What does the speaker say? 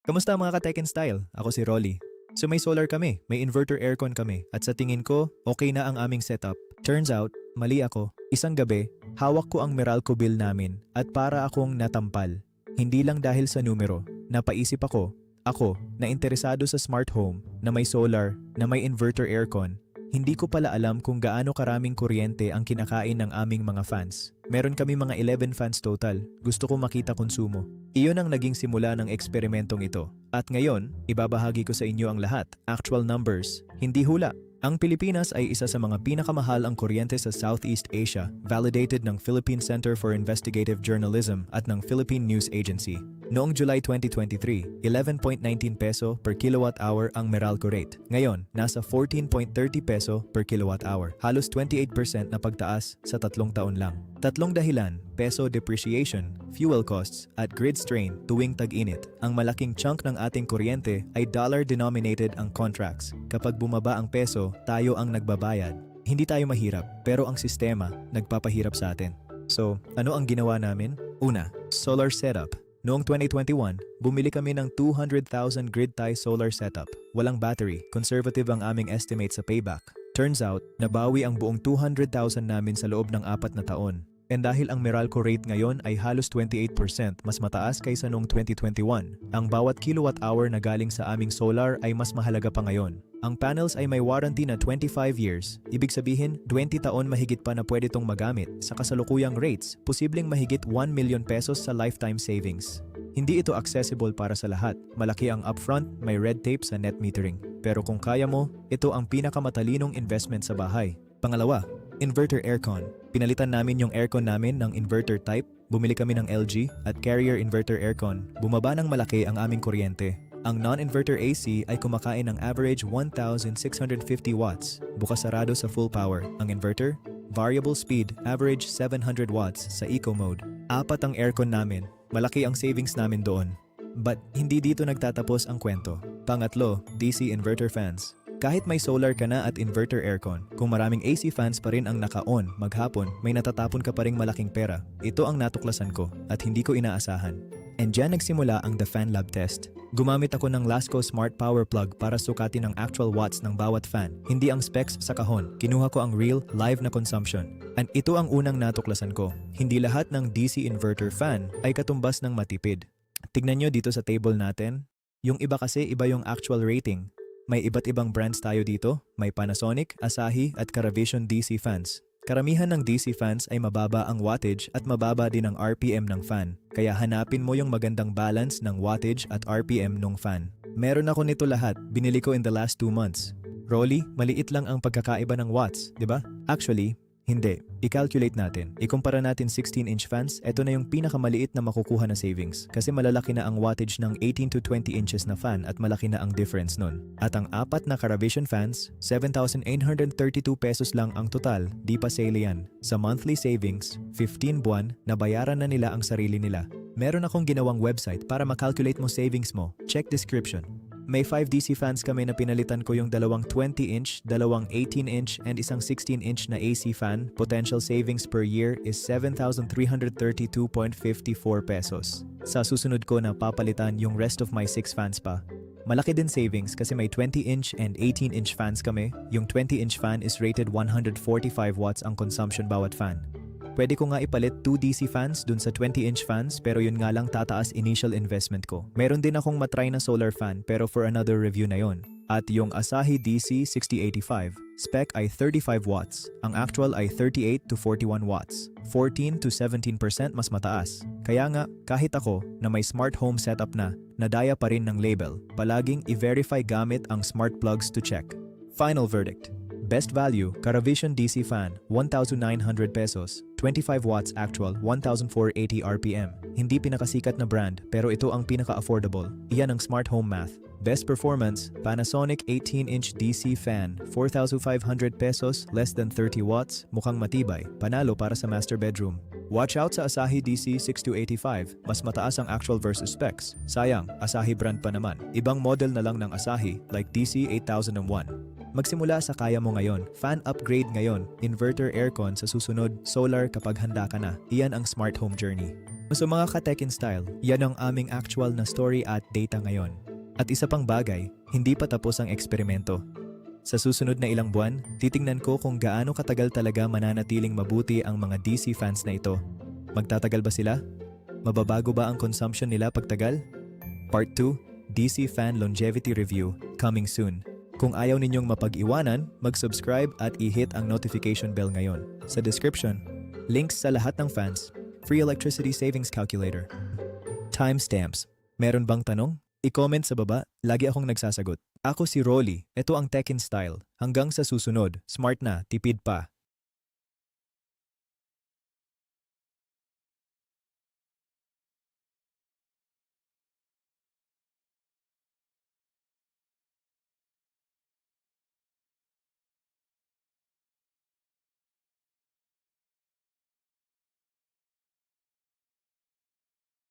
Kamusta mga ka-tech and style? Ako si Rolly. So may solar kami, may inverter aircon kami, at sa tingin ko, okay na ang aming setup. Turns out, mali ako. Isang gabi, hawak ko ang Meralco bill namin at para akong natampal. Hindi lang dahil sa numero, napaisip ako na interesado sa smart home, na may solar, na may inverter aircon. Hindi ko pala alam kung gaano karaming kuryente ang kinakain ng aming mga fans. Meron kami mga 11 fans total. Gusto ko makita konsumo. Iyon ang naging simula ng eksperimentong ito. At ngayon, ibabahagi ko sa inyo ang lahat. Actual numbers, hindi hula. Ang Pilipinas ay isa sa mga pinakamahal ang kuryente sa Southeast Asia, validated ng Philippine Center for Investigative Journalism at ng Philippine News Agency. Noong July 2023, 11.19 peso per kilowatt-hour ang Meralco rate. Ngayon, nasa 14.30 peso per kilowatt-hour. Halos 28% na pagtaas sa 3 taon lang. Tatlong dahilan, peso depreciation, fuel costs, at grid strain tuwing tag-init. Ang malaking chunk ng ating kuryente ay dollar-denominated ang contracts. Kapag bumaba ang peso, tayo ang nagbabayad. Hindi tayo mahirap, pero ang sistema nagpapahirap sa atin. So, ano ang ginawa namin? Una, solar setup. Noong 2021, bumili kami ng 200,000 grid tie solar setup. Walang battery, conservative ang aming estimate sa payback. Turns out, nabawi ang buong 200,000 namin sa loob ng 4 na taon. And dahil ang Meralco rate ngayon ay halos 28%, mas mataas kaysa noong 2021, ang bawat kilowatt-hour na galing sa aming solar ay mas mahalaga pa ngayon. Ang panels ay may warranty na 25 years. Ibig sabihin, 20 taon mahigit pa na pwede itong magamit. Sa kasalukuyang rates, posibleng mahigit 1 million pesos sa lifetime savings. Hindi ito accessible para sa lahat. Malaki ang upfront, may red tape sa net metering. Pero kung kaya mo, ito ang pinakamatalinong investment sa bahay. Pangalawa, inverter aircon. Pinalitan namin yung aircon namin ng inverter type. Bumili kami ng LG at Carrier inverter aircon. Bumaba ng malaki ang aming kuryente. Ang non-inverter AC ay kumakain ng average 1,650 watts, bukas sarado sa full power. Ang inverter, variable speed, average 700 watts sa eco mode. 4 ang aircon namin. Malaki ang savings namin doon. But hindi dito nagtatapos ang kwento. Pangatlo, DC inverter fans. Kahit may solar ka na at inverter aircon, kung maraming AC fans pa rin ang naka-on maghapon, may natatapon ka pa ring malaking pera. Ito ang natuklasan ko at hindi ko inaasahan. And dyan nagsimula ang The Fan Lab test. Gumamit ako ng Lasco Smart Power Plug para sukatin ang actual watts ng bawat fan, hindi ang specs sa kahon. Kinuha ko ang real, live na consumption. And ito ang unang natuklasan ko. Hindi lahat ng DC inverter fan ay katumbas ng matipid. Tignan nyo dito sa table natin. Yung iba kasi iba yung actual rating. May iba't ibang brands tayo dito. May Panasonic, Asahi at Caravision DC fans. Karamihan ng DC fans ay mababa ang wattage at mababa din ang RPM ng fan. Kaya hanapin mo yung magandang balance ng wattage at RPM ng fan. Meron ako nito lahat. Binili ko in the last 2 months. Rolly, maliit lang ang pagkakaiba ng watts, di ba? Actually, hindi. I-calculate natin. Ikumpara natin 16-inch fans, ito na yung pinakamaliit na makukuha na savings. Kasi malalaki na ang wattage ng 18 to 20 inches na fan at malaki na ang difference nun. At ang 4 na Caravision fans, 7,832 pesos lang ang total, di pa sale yan. Sa monthly savings, 15 buwan, nabayaran na nila ang sarili nila. Meron akong ginawang website para makalculate mo savings mo. Check description. May 5 DC fans kami na pinalitan ko yung dalawang 20-inch, dalawang 18-inch, and isang 16-inch na AC fan. Potential savings per year is 7,332.54 pesos. Sa susunod ko na papalitan yung rest of my 6 fans pa. Malaki din savings kasi may 20-inch and 18-inch fans kami. Yung 20-inch fan is rated 145 watts ang consumption bawat fan. Pwede ko nga ipalit 2 DC fans dun sa 20-inch fans pero yun nga lang tataas initial investment ko. Meron din akong matry na solar fan pero for another review na yon. At yung Asahi DC 6085, spec ay 35 watts. Ang actual ay 38 to 41 watts. 14 to 17% mas mataas. Kaya nga, kahit ako na may smart home setup na, nadaya pa rin ng label. Palaging i-verify gamit ang smart plugs to check. Final verdict. Best value, Caravision DC fan, 1,900 pesos. 25 watts actual, 1,480 RPM. Hindi pinakasikat na brand, pero ito ang pinaka-affordable. Iyan ang smart home math. Best performance, Panasonic 18-inch DC fan, 4,500 pesos, less than 30 watts, mukhang matibay. Panalo para sa master bedroom. Watch out sa Asahi DC 6285, mas mataas ang actual versus specs. Sayang, Asahi brand pa naman. Ibang model na lang ng Asahi, like DC 8001. Magsimula sa kaya mo ngayon, fan upgrade ngayon, inverter aircon sa susunod, solar kapag handa ka na. Iyan ang smart home journey. So mga ka-tech in style, yan ang aming actual na story at data ngayon. At isa pang bagay, hindi pa tapos ang eksperimento. Sa susunod na ilang buwan, titingnan ko kung gaano katagal talaga mananatiling mabuti ang mga DC fans na ito. Magtatagal ba sila? Mababago ba ang consumption nila pagtagal? Part 2, DC Fan Longevity Review, coming soon. Kung ayaw ninyong mapag-iwanan, mag-subscribe at i-hit ang notification bell ngayon. Sa description, links sa lahat ng fans, free electricity savings calculator. Timestamps. Meron bang tanong? I-comment sa baba, lagi akong nagsasagot. Ako si Rolly, ito ang Tech in Style. Hanggang sa susunod, smart na, tipid pa.